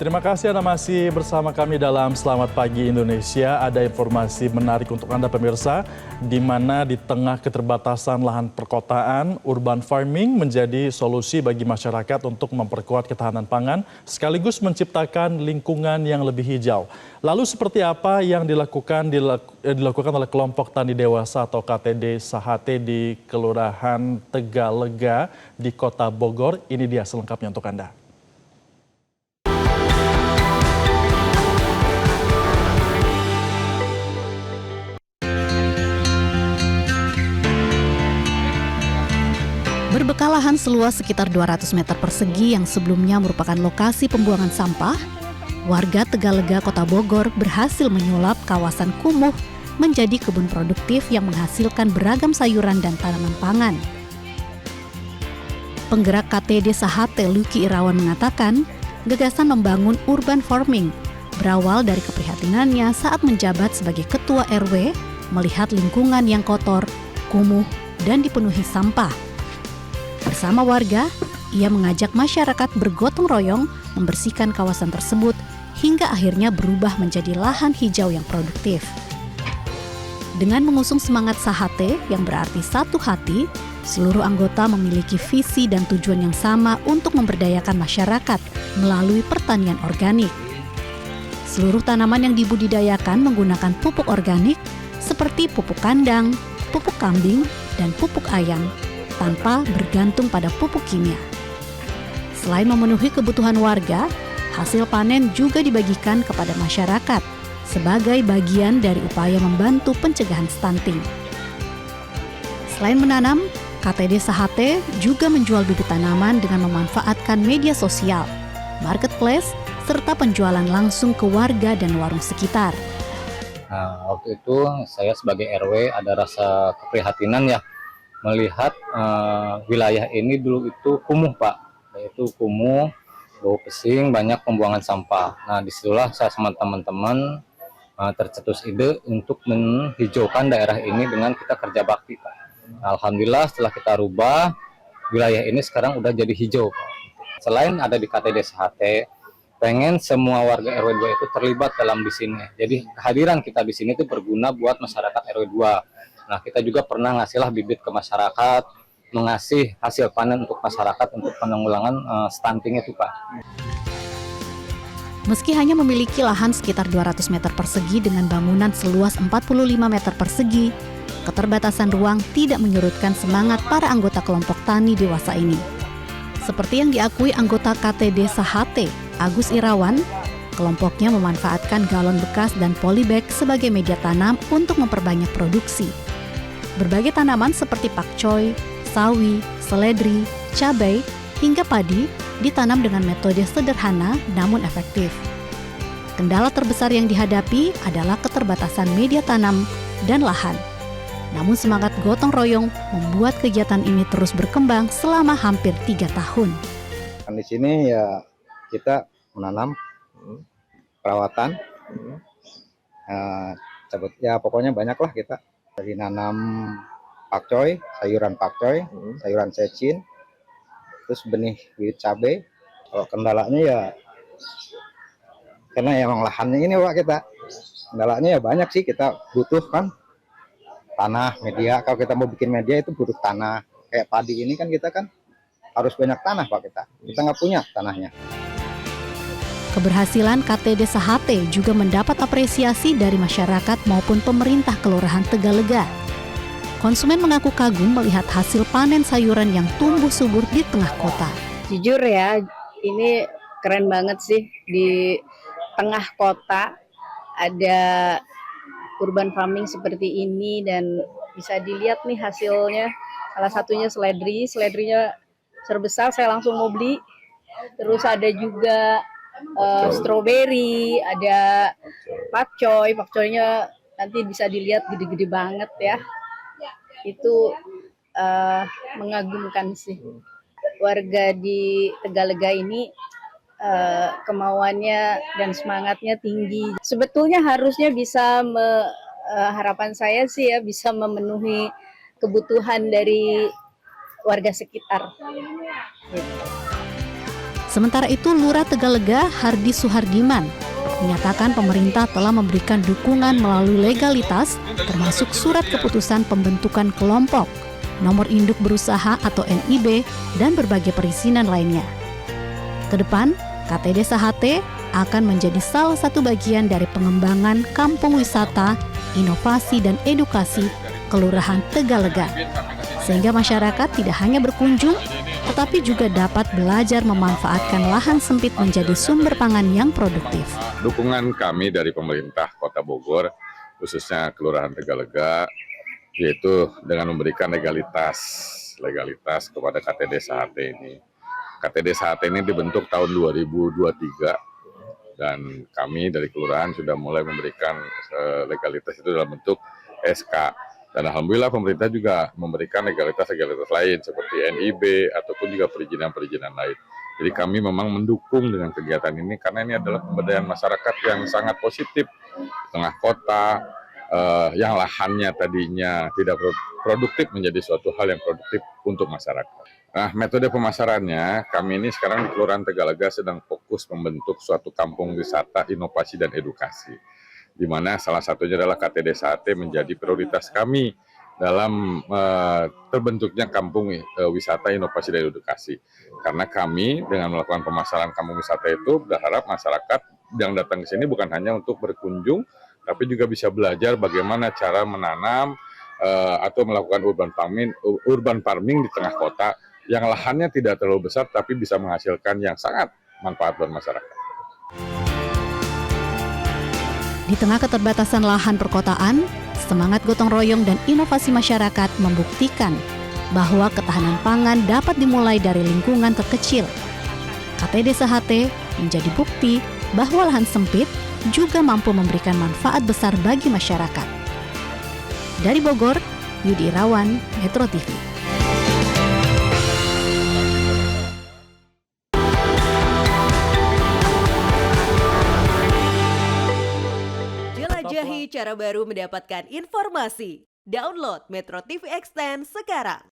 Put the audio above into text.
Terima kasih Anda masih bersama kami dalam Selamat Pagi Indonesia. Ada informasi menarik untuk Anda pemirsa, di mana di tengah keterbatasan lahan perkotaan, urban farming menjadi solusi bagi masyarakat untuk memperkuat ketahanan pangan, sekaligus menciptakan lingkungan yang lebih hijau. Lalu seperti apa yang dilakukan oleh kelompok tani dewasa atau KTD Sahate di Kelurahan Tegalega di Kota Bogor? Ini dia selengkapnya untuk Anda. Berbekal lahan seluas sekitar 200 meter persegi yang sebelumnya merupakan lokasi pembuangan sampah, warga Tegalega Kota Bogor berhasil menyulap kawasan kumuh menjadi kebun produktif yang menghasilkan beragam sayuran dan tanaman pangan. Penggerak KTD Sahate Luki Irawan mengatakan, gagasan membangun urban farming berawal dari keprihatinannya saat menjabat sebagai Ketua RW melihat lingkungan yang kotor, kumuh, dan dipenuhi sampah. Bersama warga, ia mengajak masyarakat bergotong royong membersihkan kawasan tersebut hingga akhirnya berubah menjadi lahan hijau yang produktif. Dengan mengusung semangat Sahate yang berarti satu hati, seluruh anggota memiliki visi dan tujuan yang sama untuk memberdayakan masyarakat melalui pertanian organik. Seluruh tanaman yang dibudidayakan menggunakan pupuk organik seperti pupuk kandang, pupuk kambing, dan pupuk ayam, tanpa bergantung pada pupuk kimia. Selain memenuhi kebutuhan warga, hasil panen juga dibagikan kepada masyarakat sebagai bagian dari upaya membantu pencegahan stunting. Selain menanam, KTD Sahate juga menjual bibit tanaman dengan memanfaatkan media sosial, marketplace, serta penjualan langsung ke warga dan warung sekitar. Nah, waktu itu saya sebagai RW ada rasa keprihatinan ya, melihat wilayah ini dulu itu kumuh Pak, yaitu kumuh, bau pesing, banyak pembuangan sampah. Nah disitulah saya sama teman-teman tercetus ide untuk menghijaukan daerah ini dengan kita kerja bakti Pak. Nah, alhamdulillah setelah kita rubah, wilayah ini sekarang udah jadi hijau Pak. Selain ada di KTD Sahate, pengen semua warga RW 2 itu terlibat dalam di sini. Jadi kehadiran kita di sini itu berguna buat masyarakat RW 2. Nah, kita juga pernah ngasihlah bibit ke masyarakat, mengasih hasil panen untuk masyarakat untuk penanggulangan stunting itu, Pak. Meski hanya memiliki lahan sekitar 200 meter persegi dengan bangunan seluas 45 meter persegi, keterbatasan ruang tidak menyurutkan semangat para anggota kelompok tani dewasa ini. Seperti yang diakui anggota KTD Sahate, Agus Irawan, kelompoknya memanfaatkan galon bekas dan polybag sebagai media tanam untuk memperbanyak produksi. Berbagai tanaman seperti pakcoy, sawi, seledri, cabai, hingga padi ditanam dengan metode sederhana namun efektif. Kendala terbesar yang dihadapi adalah keterbatasan media tanam dan lahan. Namun semangat gotong royong membuat kegiatan ini terus berkembang selama hampir 3 tahun. Di sini ya kita menanam, perawatan, ya pokoknya banyak lah kita. Dari nanam pakcoy, sayuran pakcoy, sayuran secin, terus benih bibit cabai. Kalau kendalanya ya, karena emang lahannya ini Pak kita, kendalanya ya banyak sih, kita butuh kan tanah, media. Kalau kita mau bikin media itu butuh tanah. Kayak padi ini kan kita kan harus banyak tanah Pak kita nggak punya tanahnya. Keberhasilan KTD Sahate juga mendapat apresiasi dari masyarakat maupun pemerintah Kelurahan Tegalega. Konsumen mengaku kagum melihat hasil panen sayuran yang tumbuh subur di tengah kota. Jujur ya, ini keren banget sih, di tengah kota ada urban farming seperti ini dan bisa dilihat nih hasilnya. Salah satunya seledrinya terbesar, saya langsung mau beli. Terus ada juga stroberi, ada pakcoynya nanti bisa dilihat gede-gede banget ya. Itu mengagumkan sih. Warga di Tegalega ini kemauannya dan semangatnya tinggi. Sebetulnya harusnya bisa harapan saya sih ya bisa memenuhi kebutuhan dari warga sekitar. Gitu. Sementara itu, Lurah Tegalega Hardi Suhardiman menyatakan pemerintah telah memberikan dukungan melalui legalitas, termasuk surat keputusan pembentukan kelompok, nomor induk berusaha atau NIB, dan berbagai perizinan lainnya. Kedepan, KTD Sahate akan menjadi salah satu bagian dari pengembangan kampung wisata, inovasi, dan edukasi Kelurahan Tegalega, sehingga masyarakat tidak hanya berkunjung, tetapi juga dapat belajar memanfaatkan lahan sempit menjadi sumber pangan yang produktif. Dukungan kami dari pemerintah Kota Bogor, khususnya Kelurahan Tegalega, yaitu dengan memberikan legalitas kepada KTD Sahate ini. KTD Sahate ini dibentuk tahun 2023 dan kami dari kelurahan sudah mulai memberikan legalitas itu dalam bentuk SK. Dan alhamdulillah pemerintah juga memberikan legalitas lain seperti NIB ataupun juga perizinan lain. Jadi kami memang mendukung dengan kegiatan ini karena ini adalah pemberdayaan masyarakat yang sangat positif di tengah kota, yang lahannya tadinya tidak produktif menjadi suatu hal yang produktif untuk masyarakat. Nah, metode pemasarannya, kami ini sekarang di Kelurahan Tegalega sedang fokus membentuk suatu kampung wisata, inovasi, dan edukasi. Di mana salah satunya adalah KTD Sahate menjadi prioritas kami dalam terbentuknya kampung wisata, inovasi, dan edukasi. Karena kami dengan melakukan pemasaran kampung wisata itu berharap masyarakat yang datang ke sini bukan hanya untuk berkunjung, tapi juga bisa belajar bagaimana cara menanam atau melakukan urban farming di tengah kota yang lahannya tidak terlalu besar tapi bisa menghasilkan yang sangat manfaat buat masyarakat. Di tengah keterbatasan lahan perkotaan, semangat gotong royong dan inovasi masyarakat membuktikan bahwa ketahanan pangan dapat dimulai dari lingkungan terkecil. KTD Sahate menjadi bukti bahwa lahan sempit juga mampu memberikan manfaat besar bagi masyarakat. Dari Bogor, Yudi Irawan, Metro TV. Jelajahi cara baru mendapatkan informasi. Download Metro TV Extend sekarang.